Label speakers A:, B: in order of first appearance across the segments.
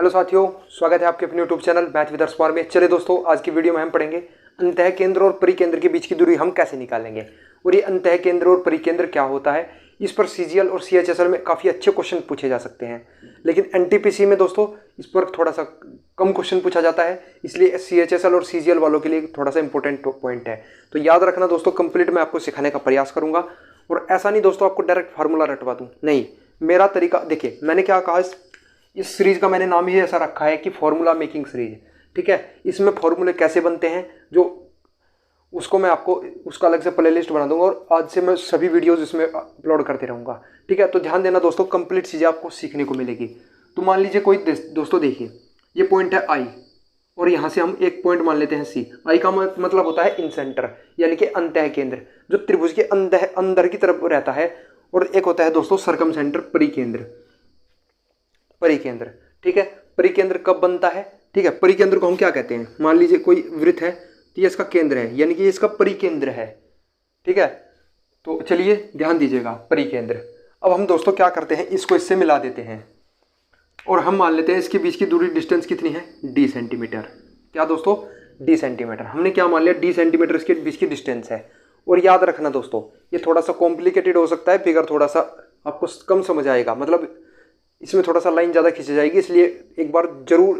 A: Hello साथियों, स्वागत है आपके अपने यूट्यूब चैनल मैथ विद अर्सपार में। चलिए दोस्तों, आज की वीडियो में हम पढ़ेंगे अंतः केंद्र और परिकेंद्र के बीच की दूरी हम कैसे निकालेंगे और ये अंतः केंद्र और परिकेंद्र क्या होता है। इस पर सीजीएल और सीएचएसएल में काफ़ी अच्छे क्वेश्चन पूछे जा सकते हैं, लेकिन एनटीपीसी में दोस्तों इस पर थोड़ा सा कम क्वेश्चन पूछा जाता है, इसलिए सीएचएसएल और सीजीएल वालों के लिए थोड़ा सा इंपॉर्टेंट पॉइंट है। तो याद रखना दोस्तों, कंप्लीट मैं आपको सिखाने का प्रयास करूंगा। और ऐसा नहीं दोस्तों आपको डायरेक्ट फार्मूला रटवा दूँ, नहीं, मेरा तरीका देखिए। मैंने क्या कहा, इस सीरीज का मैंने नाम ही ऐसा रखा है कि फॉर्मूला मेकिंग सीरीज। ठीक है, इसमें फॉर्मूले कैसे बनते हैं जो उसको मैं आपको उसका अलग से प्लेलिस्ट बना दूंगा और आज से मैं सभी वीडियोस इसमें अपलोड करते रहूंगा। ठीक है, तो ध्यान देना दोस्तों, कंप्लीट चीज़ें आपको सीखने को मिलेगी। तो मान लीजिए कोई दोस्तों देखिए, ये पॉइंट है आई और यहाँ से हम एक पॉइंट मान लेते हैं सी। आई का मतलब होता है इन सेंटर, यानी कि अंतः केंद्र जो त्रिभुज के अंदर की तरफ रहता है, और एक होता है दोस्तों सरकम सेंटर परिकेंद्र। परिकेंद्र, ठीक है, परिकेंद्र कब बनता है? ठीक है, परिकेंद्र को हम क्या कहते हैं? मान लीजिए कोई वृत्त है तो ये इसका केंद्र है, यानी कि ये इसका परिकेंद्र है। ठीक है, तो चलिए ध्यान दीजिएगा, परिकेंद्र। अब हम दोस्तों क्या करते हैं, इसको इससे मिला देते हैं और हम मान लेते हैं इसके बीच की दूरी डिस्टेंस कितनी है, डी सेंटीमीटर। क्या दोस्तों, डी सेंटीमीटर। हमने क्या मान लिया, डी सेंटीमीटर इसके बीच की डिस्टेंस है। और याद रखना दोस्तों, ये थोड़ा सा कॉम्प्लिकेटेड हो सकता है, फिगर थोड़ा सा आपको कम समझ आएगा, मतलब इसमें थोड़ा सा लाइन ज़्यादा खींची जाएगी, इसलिए एक बार जरूर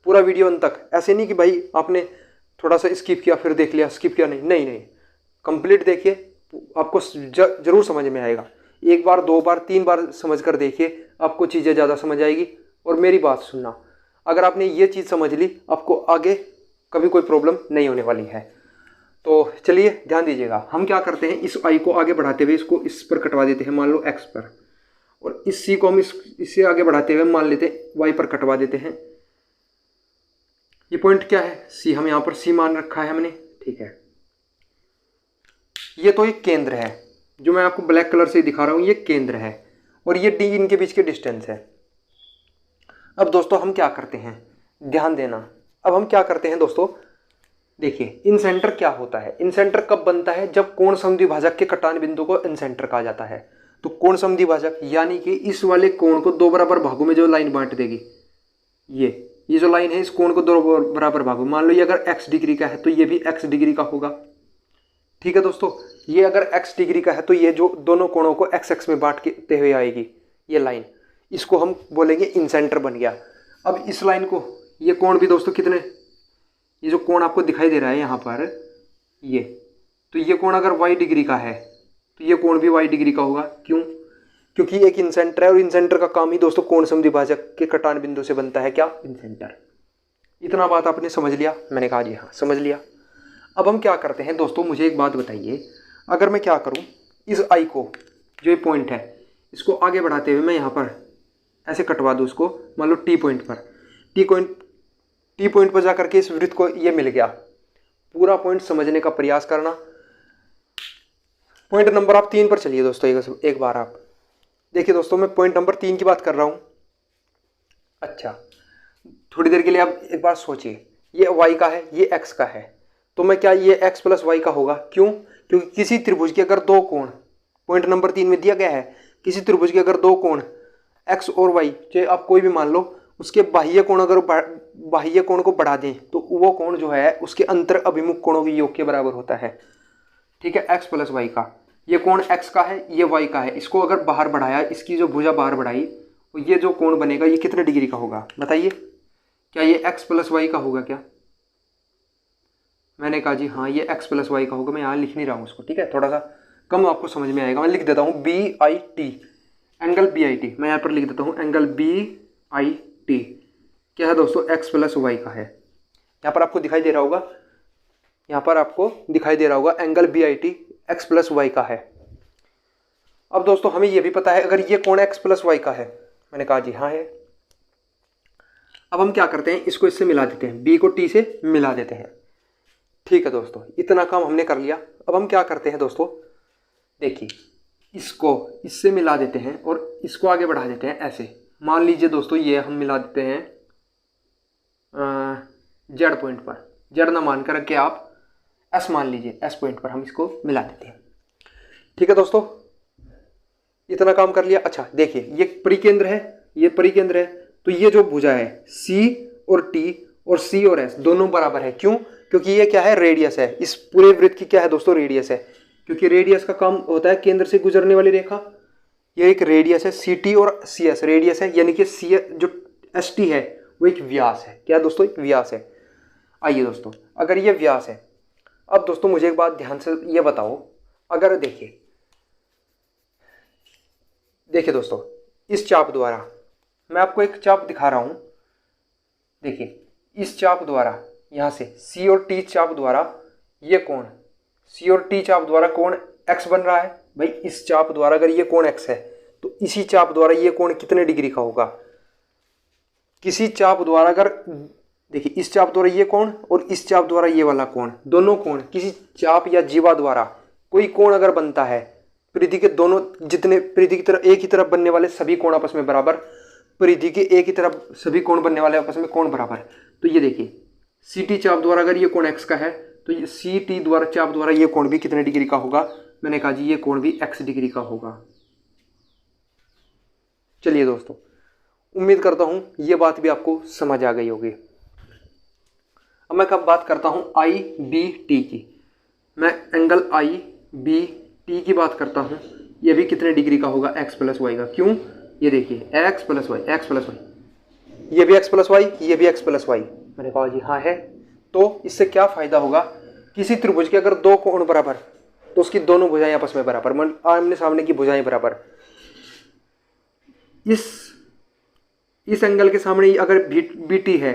A: पूरा वीडियो अंत तक। ऐसे नहीं कि भाई आपने थोड़ा सा स्किप किया फिर देख लिया, स्किप किया, नहीं नहीं नहीं, कंप्लीट देखिए, आपको जरूर समझ में आएगा। एक बार, दो बार, तीन बार समझ कर देखिए, आपको चीज़ें ज़्यादा समझ आएगी। और मेरी बात सुनना, अगर आपने ये चीज़ समझ ली, आपको आगे कभी कोई प्रॉब्लम नहीं होने वाली है। तो चलिए ध्यान दीजिएगा, हम क्या करते हैं, इस आई को आगे बढ़ाते हुए इसको इस पर कटवा देते हैं, मान लो एक्स पर, और इस सी को हम इससे आगे बढ़ाते हुए मान लेते हैं वाई पर कटवा देते हैं। ये पॉइंट क्या है, सी, हम यहां पर सी मान रखा है हमने। ठीक है, ये तो एक केंद्र है, जो मैं आपको ब्लैक कलर से दिखा रहा हूं, ये केंद्र है, और ये डी इनके बीच की डिस्टेंस है। अब दोस्तों हम क्या करते हैं, ध्यान देना, अब हम क्या करते हैं दोस्तों, देखिए इन सेंटर क्या होता है। इन सेंटर कब बनता है, जब कोण समद्विभाजक के कटान बिंदु को इन सेंटर कहा जाता है। तो कोण समद्विभाजक यानी कि इस वाले कोण को दो बराबर भागों में जो लाइन बांट देगी, ये जो लाइन है, इस कोण को दो बराबर भागों, मान लो ये अगर x डिग्री का है तो ये भी x डिग्री का होगा। ठीक है दोस्तों, ये अगर x डिग्री का है तो ये जो दोनों कोणों को x x में बांटते हुए आएगी ये लाइन, इसको हम बोलेंगे इन सेंटर बन गया। अब इस लाइन को, ये कोण भी दोस्तों कितने, ये जो कोण आपको दिखाई दे रहा है यहाँ पर, ये तो ये कोण अगर y डिग्री का है तो ये कोण भी y डिग्री का होगा। क्यों? क्योंकि एक इन सेंटर है, और इन सेंटर का काम ही दोस्तों कोण समद्विभाजक के कटान बिंदु से बनता है। क्या? इन सेंटर। इतना बात आपने समझ लिया? मैंने कहा जी हाँ समझ लिया। अब हम क्या करते हैं दोस्तों, मुझे एक बात बताइए, अगर मैं क्या करूं, इस आई को, जो ये पॉइंट है, इसको आगे बढ़ाते हुए मैं यहाँ पर ऐसे कटवा दूँ उसको, मान लो टी पॉइंट पर, टी पॉइंट पर जाकर के इस वृत्त को ये मिल गया। पूरा पॉइंट समझने का प्रयास करना। पॉइंट नंबर आप 3 पर चलिए दोस्तों, एक बार आप देखिए दोस्तों, मैं पॉइंट नंबर 3 की बात कर रहा हूं। अच्छा, थोड़ी देर के लिए आप एक बार सोचिए, ये y का है, ये x का है, तो मैं क्या, ये x प्लस वाई का होगा। क्यों? क्योंकि किसी त्रिभुज के अगर दो कोण, पॉइंट नंबर 3 में दिया गया है, किसी त्रिभुज के अगर दो कोण x और y, चाहे आप कोई भी मान लो, उसके बाह्य कोण अगर बाह्य कोण को बढ़ा दें तो वो कोण जो है उसके अंतर अभिमुख कोणों के योग के बराबर होता है। ठीक है, x प्लस वाई का, ये कोण x का है, ये y का है, इसको अगर बाहर बढ़ाया, इसकी जो भुजा बाहर बढ़ाई, तो ये जो कोण बनेगा ये कितने डिग्री का होगा बताइए? क्या ये x प्लस वाई का होगा क्या? मैंने कहा जी हाँ, ये x प्लस वाई का होगा। मैं यहाँ लिख नहीं रहा हूँ उसको, ठीक है, थोड़ा सा कम आपको समझ में आएगा, मैं लिख देता हूँ BIT, एंगल BIT, मैं यहाँ पर लिख देता हूँ एंगल BIT। क्या है दोस्तों, x प्लस वाई का है। यहाँ पर आपको दिखाई दे रहा होगा, यहाँ पर आपको दिखाई दे रहा होगा angle BIT x plus y का है। अब दोस्तों हमें यह भी पता है अगर ये कोण x प्लस वाई का है, मैंने कहा जी हाँ है। अब हम क्या करते हैं, इसको इससे मिला देते हैं, b को t से मिला देते हैं। ठीक है दोस्तों, इतना काम हमने कर लिया। अब हम क्या करते हैं दोस्तों, देखिए इसको इससे मिला देते हैं और इसको आगे बढ़ा देते हैं ऐसे। मान लीजिए दोस्तों ये हम मिला देते हैं z पॉइंट पर, z ना मान कर के आप s मान लीजिए, s पॉइंट पर हम इसको मिला देते हैं। ठीक है दोस्तों, इतना काम कर लिया। अच्छा देखिए, ये परिकेंद्र है, ये परिकेंद्र है, तो ये जो भुजा है सी और टी और सी और एस दोनों बराबर है। क्यों? क्योंकि ये क्या है, रेडियस है। इस पूरे वृत्त की क्या है दोस्तों, रेडियस है। क्योंकि रेडियस का काम होता है केंद्र से गुजरने वाली रेखा। ये एक रेडियस है, सी टी और सी एस रेडियस है, यानी कि सी जो एस टी है वो एक व्यास है। क्या दोस्तों, एक व्यास है। आइए दोस्तों, अगर ये व्यास है, अब दोस्तों मुझे एक बात ध्यान से ये बताओ, अगर देखिए दोस्तों, इस चाप द्वारा मैं आपको एक चाप दिखा रहा हूं। देखिए इस चाप द्वारा यहां से सी और टी चाप द्वारा ये कोण, सी और टी चाप द्वारा कोण एक्स बन रहा है। भाई इस चाप द्वारा अगर ये कोण एक्स है तो इसी चाप द्वारा ये कोण कितने डिग्री का होगा? किसी चाप द्वारा अगर देखिए इस चाप द्वारा ये कोण और इस चाप द्वारा ये वाला कोण, दोनों कोण किसी चाप या जीवा द्वारा कोई कोण अगर बनता है, परिधि के दोनों जितने परिधि की तरफ एक ही तरफ बनने वाले सभी कोण आपस में बराबर, परिधि के एक ही तरफ सभी कोण बनने वाले आपस में कोण बराबर। तो ये देखिए सी टी चाप द्वारा अगर ये कोण एक्स का है तो ये सी टी द्वारा चाप द्वारा ये कोण भी कितने डिग्री का होगा? मैंने कहा जी ये कोण भी एक्स डिग्री का होगा। चलिए दोस्तों, उम्मीद करता हूं ये बात भी आपको समझ आ गई होगी। अब मैं कब बात करता हूं आई बी टी की, मैं एंगल आई बी टी की बात करता हूं, ये भी कितने डिग्री का होगा? एक्स प्लस वाई का। क्यों? ये देखिए x plus y, x plus y, ये भी एक्स प्लस वाई, ये भी एक्स प्लस वाई। मैंने कहा जी हाँ है। तो इससे क्या फायदा होगा? किसी त्रिभुज के अगर दो कोण बराबर तो उसकी दोनों भुजाएं आपस में बराबर, आमने सामने की भुजाएं बराबर। इस एंगल के सामने अगर बी टी है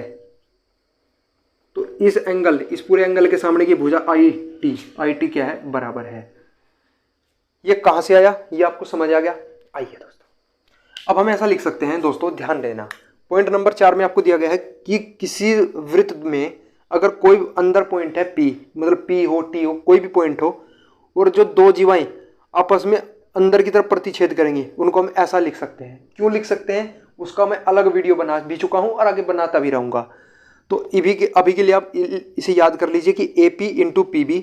A: तो इस एंगल, इस पूरे एंगल के सामने की भुजा आई टी क्या है? बराबर है। ये कहां से आया? ये आपको समझ आ गया? आइए दोस्तों, अब हम ऐसा लिख सकते हैं दोस्तों, ध्यान देना, पॉइंट नंबर 4 में आपको दिया गया है कि किसी वृत्त में अगर कोई अंदर पॉइंट है P, मतलब P हो T हो कोई भी पॉइंट हो, और जो दो जीवाएं आपस में अंदर की तरफ प्रतिच्छेद करेंगे, उनको हम ऐसा लिख सकते हैं। क्यों लिख सकते हैं? उसका मैं अलग वीडियो बना भी चुका हूं और आगे बनाता भी रहूंगा। तो अभी के लिए आप इसे याद कर लीजिए कि AP इंटू PB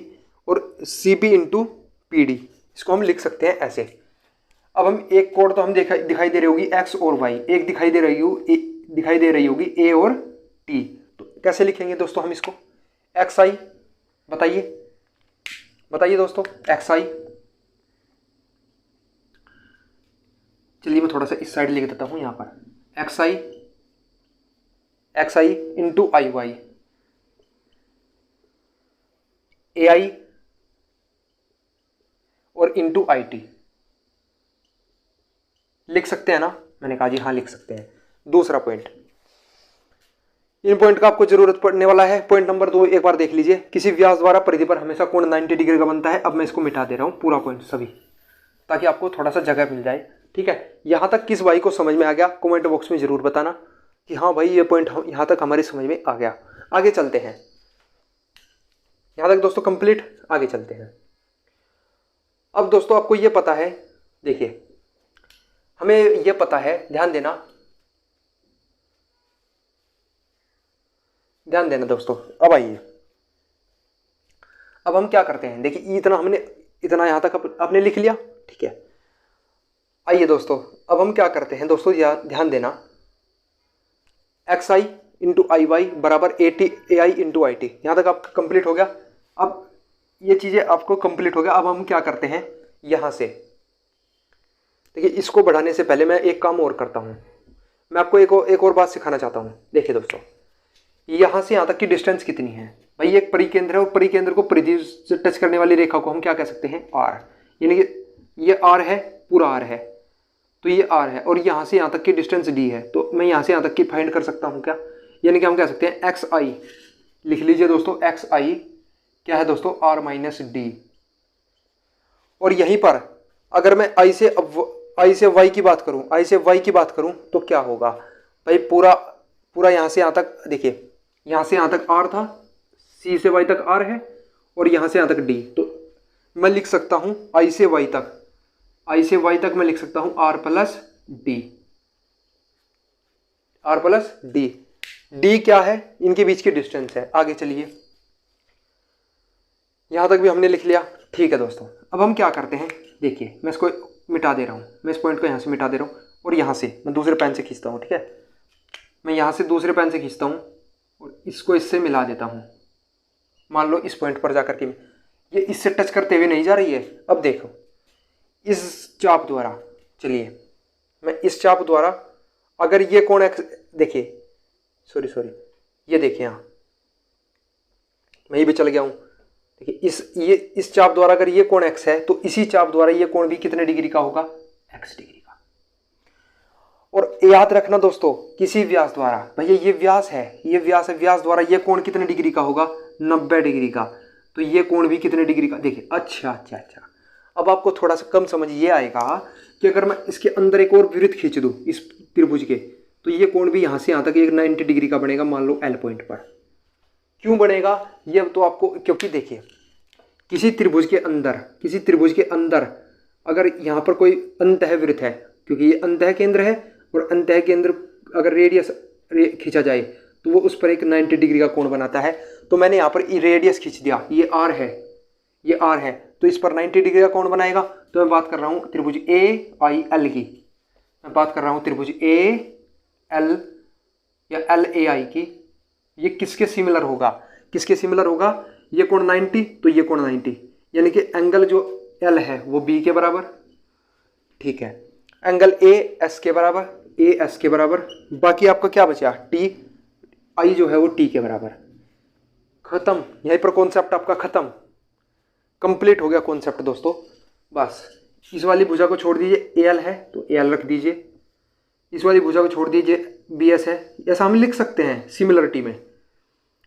A: और CP इंटू PD, इसको हम लिख सकते हैं ऐसे। अब हम एक कोण तो हम दिखाई दे रही होगी एक्स और वाई, एक दिखाई दे रही होगी ए और टी। तो कैसे लिखेंगे दोस्तों हम इसको? एक्स आई, बताइए दोस्तों, एक्स आई। चलिए मैं थोड़ा सा इस साइड लिख देता हूं, यहां पर एक्स आई इंटू आई वाई, ए आई और इंटू आई टी। लिख सकते हैं ना? मैंने कहा जी हाँ लिख सकते हैं। दूसरा पॉइंट, इन पॉइंट का आपको जरूरत पड़ने वाला है। पॉइंट नंबर 2 एक बार देख लीजिए, किसी व्यास द्वारा परिधि पर हमेशा कोण 90 डिग्री का बनता है। अब मैं इसको मिटा दे रहा हूं पूरा पॉइंट सभी, ताकि आपको थोड़ा सा जगह मिल जाए। ठीक है, यहां तक किस भाई को समझ में आ गया? कमेंट बॉक्स में जरूर बताना कि हाँ भाई ये पॉइंट यहां तक हमारी समझ में आ गया। आगे चलते हैं, यहां तक दोस्तों कंप्लीट, आगे चलते हैं। अब दोस्तों आपको ये पता है, देखिए हमें यह पता है, ध्यान देना दोस्तों। अब आइए, अब हम क्या करते हैं? देखिए इतना यहां तक आपने लिख लिया, ठीक है। आइए दोस्तों, अब हम क्या करते हैं दोस्तों, ध्यान देना, एक्स आई इंटू आई वाई बराबर ए आई इंटू आई टी। यहां तक आपका कंप्लीट हो गया। अब ये चीजें आपको कंप्लीट हो गया। अब हम क्या करते हैं, यहां से देखिए, इसको बढ़ाने से पहले मैं एक काम और करता हूं। मैं आपको एक और बात सिखाना चाहता हूं। देखिए दोस्तों, यहां से यहां तक की डिस्टेंस कितनी है? भाई ये एक परिकेंद्र है और परिकेंद्र को परिधि से टच करने वाली रेखा को हम क्या कह सकते हैं? आर। यानी कि ये आर है, पूरा आर है, तो ये आर है, और यहां से यहां तक की डिस्टेंस डी है। तो मैं यहां से यहां तक की फाइंड कर सकता हूं क्या? यानी कि हम कह सकते हैं एक्स आई, लिख लीजिए दोस्तों, एक्स आई क्या है दोस्तों? R minus D. और यहीं पर अगर मैं आई से वाई की बात करूं, तो क्या होगा भाई? पूरा यहां से यहां तक, देखिए यहां से यहां तक आर था, सी से वाई तक आर है, और यहां से यहां तक डी। तो मैं लिख सकता हूं आई से वाई तक मैं लिख सकता हूं आर प्लस डी। डी क्या है? इनके बीच की डिस्टेंस है। आगे चलिए, यहां तक भी हमने लिख लिया, ठीक है दोस्तों। अब हम क्या करते हैं, देखिए मैं इसको मिटा दे रहा हूं, मैं इस पॉइंट को यहां से मिटा दे रहा हूं, और यहां से मैं दूसरे पेन से खींचता हूं, ठीक है। मैं यहाँ से दूसरे पेन से खींचता हूँ और इसको इससे मिला देता हूँ। मान लो इस पॉइंट पर जाकर के ये इससे टच करते हुए नहीं जा रही है। अब देखो इस चाप द्वारा, चलिए मैं इस चाप द्वारा अगर ये कोण एक्स, देखिए सॉरी ये देखिए यहाँ मैं ये भी चल गया हूँ। देखिए इस चाप द्वारा अगर ये कोण x है तो इसी चाप द्वारा ये कोण भी कितने डिग्री का होगा, x डिग्री का। और याद रखना दोस्तों, किसी व्यास द्वारा, भैया ये व्यास है, ये व्यास है, व्यास द्वारा ये कोण कितने डिग्री का होगा, 90 डिग्री का। तो ये कोण भी कितने डिग्री का, देखिए। अच्छा। अब आपको थोड़ा सा कम समझ ये आएगा कि अगर मैं इसके अंदर एक और वृत्त खींच दूँ इस त्रिभुज के, तो ये कोण भी यहाँ से यहाँ तक एक 90 डिग्री का बनेगा, मान लो L पॉइंट पर। क्यों बनेगा ये तो आपको, क्योंकि देखिए किसी त्रिभुज के अंदर अगर यहाँ पर कोई अंतः वृत्त है, क्योंकि ये अंतः केंद्र है, और अंतः केंद्र अगर रेडियस खींचा जाए तो वो उस पर एक 90 डिग्री का कोण बनाता है। तो मैंने यहाँ पर रेडियस खींच दिया, ये R है, तो इस पर 90 डिग्री का कोण बनाएगा। तो मैं बात कर रहा हूँ त्रिभुज AIL की, मैं बात कर रहा हूँ त्रिभुज AL या LAI की। ये किसके सिमिलर होगा, ये कोण 90 तो ये कोण 90, यानी कि एंगल जो L है वो B के बराबर, ठीक है। एंगल AS के बराबर, बाकी आपका क्या बचा, TI जो है वो T के बराबर। खत्म, यहीं पर कॉन्सेप्ट आपका खत्म, कंप्लीट हो गया कॉन्सेप्ट दोस्तों। बस इस वाली भुजा को छोड़ दीजिए, AL है तो AL रख दीजिए, इस वाली भुजा को छोड़ दीजिए, BS है, ऐसा हम लिख सकते हैं सिमिलरिटी में।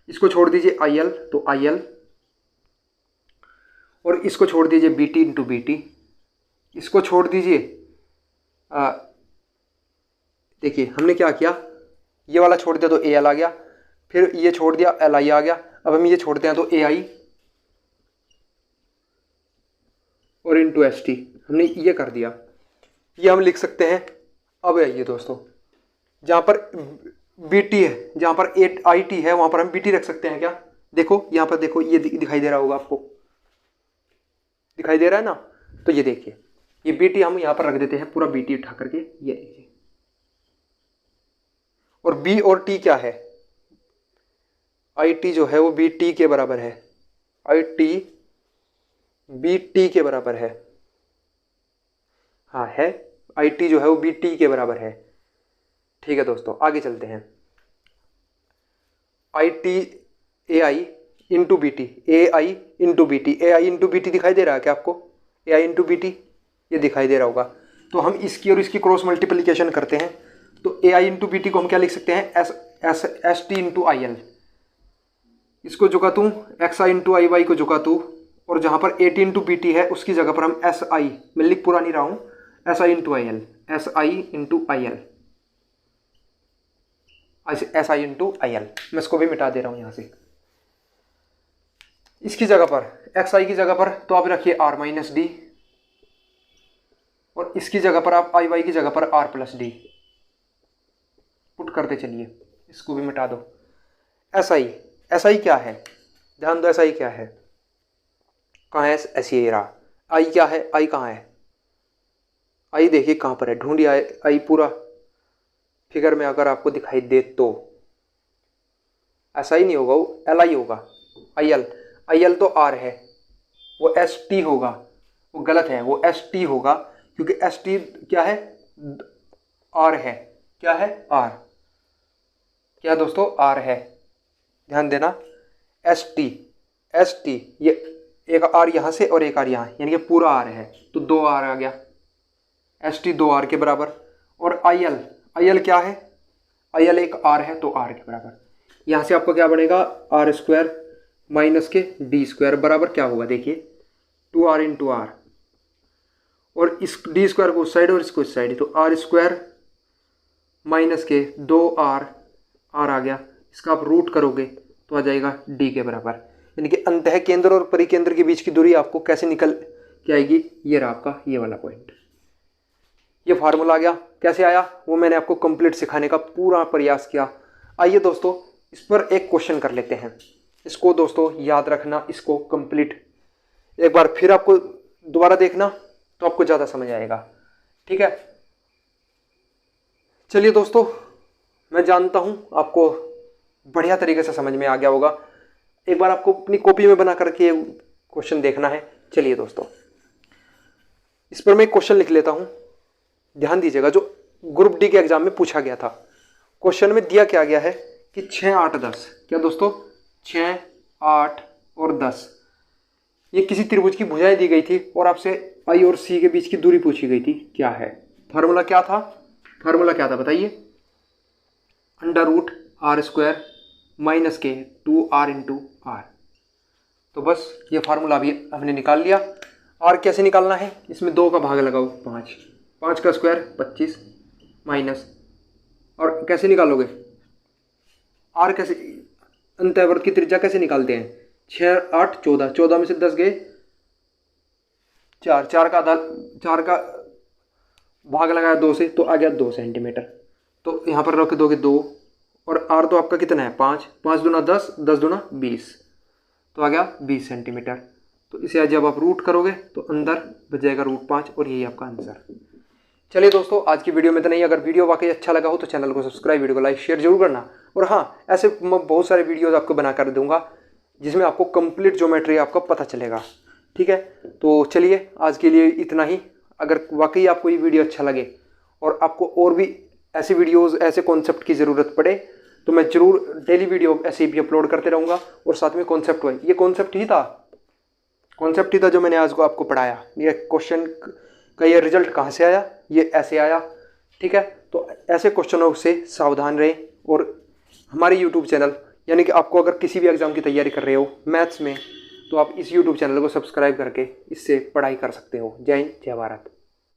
A: इसको छोड़ दीजिए IL तो IL, और इसको छोड़ दीजिए BT इंटू BT, इसको छोड़ दीजिए। देखिए हमने क्या किया, ये वाला छोड़ दिया तो AL आ गया, फिर ये छोड़ दिया LI आ गया। अब हम ये छोड़ते हैं तो AI और इंटू ST, हमने ये कर दिया, ये हम लिख सकते हैं। अब आइए दोस्तों, जहाँ पर BT है, जहाँ पर IT है वहाँ पर हम BT रख सकते हैं क्या, देखो यहाँ पर देखो, ये दिखाई दे रहा होगा आपको, दिखाई दे रहा है ना। तो ये देखिए ये BT हम यहाँ पर रख देते हैं, पूरा BT उठा करके, ये देखिए। और B और T क्या है, IT जो है वो BT के बराबर है, IT BT के बराबर है, हाँ है, IT जो है वो BT के बराबर है। ठीक है दोस्तों, आगे चलते हैं। IT AI into BT, AI into BT दिखाई दे रहा है क्या आपको, AI इंटू BT ये दिखाई दे रहा होगा। तो हम इसकी और इसकी क्रॉस मल्टीप्लिकेशन करते हैं, तो AI इंटू BT को हम क्या लिख सकते हैं, ST इंटू IL। इसको झुकातूँ, XI इंटू IY को झुकातूँ, और जहाँ पर 80 इंटू BT है उसकी जगह पर हम SI, मैं लिख पूरा नहीं रहा हूँ, SI into IL, SI into IL, SI into IL, मैं इसको भी मिटा दे रहा हूँ यहाँ से। इसकी जगह पर, XI की जगह पर तो आप रखिए R माइनस D, और इसकी जगह पर आप IY की जगह पर R प्लस D पुट करते चलिए, इसको भी मिटा दो। SI क्या है, ध्यान दो, SI क्या है, कहाँ है, ऐसी ही रहा। I क्या है, I कहाँ है, I देखिए कहाँ पर है, ढूंढिए I पूरा फिगर में अगर आपको दिखाई दे तो। SI नहीं होगा, वो LI होगा, IL तो R है, वो ST होगा, वो गलत है, वो ST होगा, क्योंकि ST क्या है, R है, क्या है, R, क्या दोस्तों, R है, ध्यान देना। ST ये एक R यहाँ से और एक R यहाँ, यानी कि पूरा R है, तो 2 R आ गया, ST 2 R के बराबर। और IL क्या है, IL एक R है तो R के बराबर। यहाँ से आपको क्या बनेगा, R स्क्वायर माइनस के D स्क्वायर बराबर क्या होगा, देखिए 2R इंटू R, और इस D स्क्वायर को उस साइड और इसको इस साइड, तो R स्क्वायर माइनस के 2R आ गया, इसका आप रूट करोगे तो आ जाएगा D के बराबर। यानी कि अंतः केंद्र और परिकेंद्र के बीच की दूरी आपको कैसे निकल के आएगी, ये रहा आपका ये वाला पॉइंट। ये फार्मूला आ गया, कैसे आया वो मैंने आपको कंप्लीट सिखाने का पूरा प्रयास किया। आइए दोस्तों इस पर एक क्वेश्चन कर लेते हैं, इसको दोस्तों याद रखना, इसको कंप्लीट एक बार फिर आपको दोबारा देखना तो आपको ज़्यादा समझ आएगा। ठीक है, चलिए दोस्तों मैं जानता हूँ आपको बढ़िया तरीके से समझ में आ गया होगा। एक बार आपको अपनी कॉपी में बना करके क्वेश्चन देखना है। चलिए दोस्तों, इस पर मैं एक क्वेश्चन लिख लेता हूँ, ध्यान दीजिएगा, जो ग्रुप डी के एग्जाम में पूछा गया था। क्वेश्चन में दिया क्या गया है कि 6, 8, 10, क्या दोस्तों 6, 8 और 10 ये किसी त्रिभुज की भुजाएं दी गई थी और आपसे आई और सी के बीच की दूरी पूछी गई थी, क्या है? फार्मूला क्या था? फार्मूला क्या था बताइए? √r² - k 2r × r। तो बस ये फार्मूला अभी हमने निकाल लिया। r कैसे निकालना है? इसमें 2 का भाग लगाओ, 5, 5 का स्क्वायर 25 माइनस, और कैसे निकालोगे r? कैसे अंतःवर्त की त्रिज्या कैसे निकालते हैं? 6, 8, 14, 14 में से 10 गए 4, 4 का भाग लगाया 2 से, तो आ गया 2 सेंटीमीटर। तो यहाँ पर रख दोगे 2, और r तो आपका कितना है 5, 5 दूना 10, 10 दूना 20, तो आ गया 20 सेंटीमीटर। तो इसे जब आप रूट करोगे तो अंदर बच जाएगा √5 और यही आपका आंसर। चलिए दोस्तों, आज की वीडियो में इतना ही। अगर वीडियो वाकई अच्छा लगा हो तो चैनल को सब्सक्राइब, वीडियो को लाइक शेयर जरूर करना। और हाँ, ऐसे मैं बहुत सारे वीडियोज़ आपको बना कर दूंगा जिसमें आपको कंप्लीट ज्योमेट्री आपका पता चलेगा। ठीक है, तो चलिए आज के लिए इतना ही। अगर वाकई आपको ये वीडियो अच्छा लगे और आपको और भी ऐसे वीडियोस, ऐसे कॉन्सेप्ट की ज़रूरत पड़े तो मैं ज़रूर डेली वीडियो ऐसे भी अपलोड करते रहूँगा। और साथ में कॉन्सेप्ट वाइज, ये कॉन्सेप्ट ही था जो मैंने आज को आपको पढ़ाया। ये क्वेश्चन का ये रिजल्ट कहाँ से आया, ये ऐसे आया। ठीक है, तो ऐसे क्वेश्चनों से सावधान रहें। और हमारे यूट्यूब चैनल, यानी कि आपको अगर किसी भी एग्ज़ाम की तैयारी कर रहे हो मैथ्स में, तो आप इस यूट्यूब चैनल को सब्सक्राइब करके इससे पढ़ाई कर सकते हो। जय हिंद, जय भारत।